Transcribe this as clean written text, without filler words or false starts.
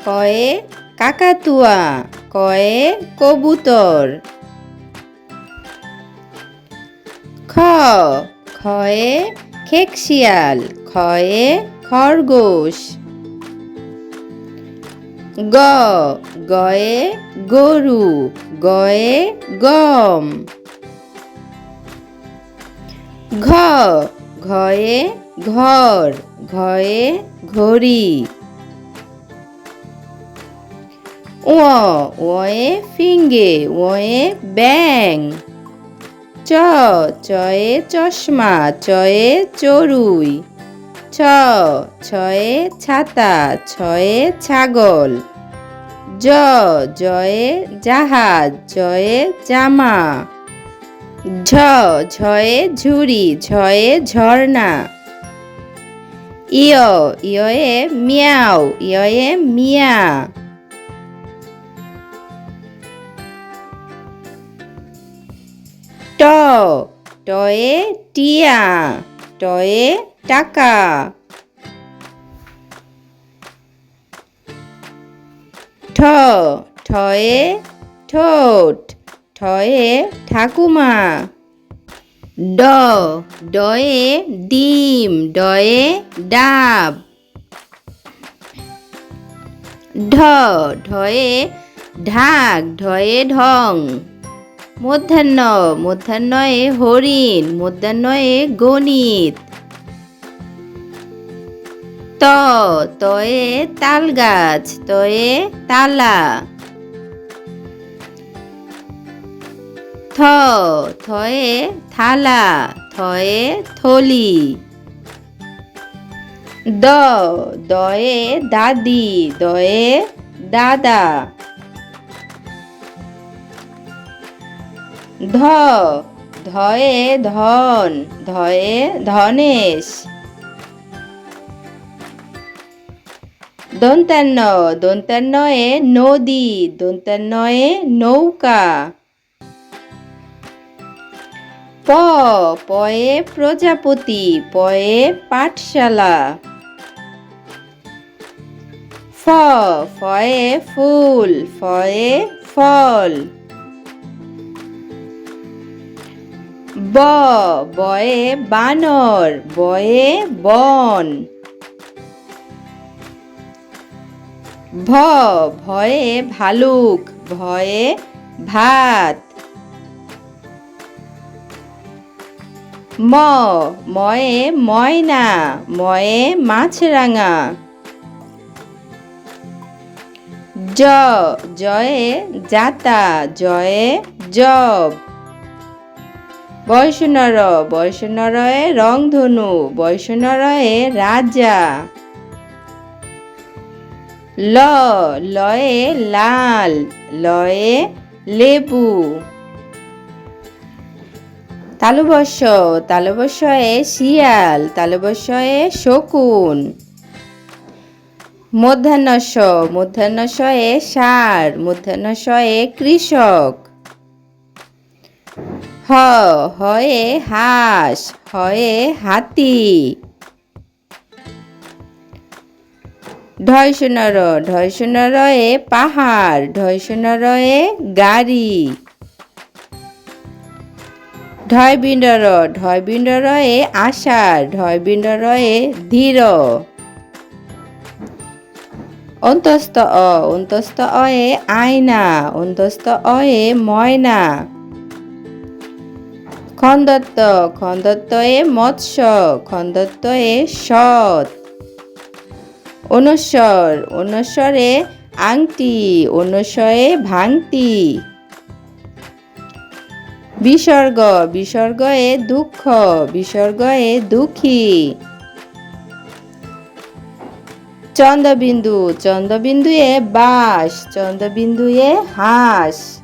কয়ে কাকাতুয়া, কয়ে কবুতর। খয়ে খেকশিয়াল, খয়ে খরগোশ। গয়ে গরু, গয়ে গম। ঘয়ে ঘর, ঘয়ে ঘড়ি। ওয়ে ফিঙ্গে, ওয়ে ব্যাং। চয়ে চশমা, চয়ে চড়ুই। ছয়ে ছাতা, ছয়ে ছাগল। জয়ে জাহাজ, জয়ে জামা। ঝয়ে ঝুড়ি, ঝয়ে ঝর্ণা। ইয়ে মিয়াও, ইয়ে মিয়া। টয়ে টিয়া, টয়ে টাকা। ঠয়ে ঠোঁট, ঠয়ে ঠাকুমা। ডয়ে ডিম, ডয়ে ডাব। ঢয়ে ঢাক, ঢয়ে ঢং। মূর্ধন্যয়ে হরিণ, মূর্ধন্যয়ে গণিত। তয়ে তাল গাছ, তয়ে তালা। থয়ে থালা, থয়ে থলি। দয়ে দাদি, দয়ে দাদা। ধয়ে ধন, ধয়ে ধনেশ। দন্তান্নয়ে নদী, দন্তান্নয়ে নৌকা। পয়ে প্রজাপতি, পয়ে পাঠশালা। ফয়ে ফুল, ফয়ে ফল। বয়ে বানর, বয়ে বন। ভয়ে ভালুক, ভয়ে ভাত। ময়ে ময়না, ময়ে মাছরাঙা। জয়ে জাতা, জয়ে জব। বয়সনরয়ে রংধনু, বয়সনরয়ে রাজা। লয়ে লাল, লয়ে লেবু। তালবস্যয়ে শিয়াল, তালবস্যয়ে শকুন। মূর্ধন্যয়ে ষাঁড়, মূর্ধন্যয়ে কৃষক। হয়ে হাঁস, হয়ে হাতি। ঢয়সনরয়ে পাহাড়, ঢয়সনরয়ে গাড়ি। ঢয়বিণ্ডরয়ে আষাঢ়, ঢয়বিণ্ডরয়ে ধীর। অন্তস্থ অয়ে আয়না, অন্তস্থ অয়ে ময়না। খন্দত্বয়ে মৎস্য, খন্দত্বয়ে সৎ। অনুস্বরে আংটি, অনুস্বরে ভাঙতি। বিসর্গয়ে দুঃখ, বিসর্গয়ে দুঃখী। চন্দ্রবিন্দুয়ে বাঁশ, চন্দ্রবিন্দুয়ে হাঁস।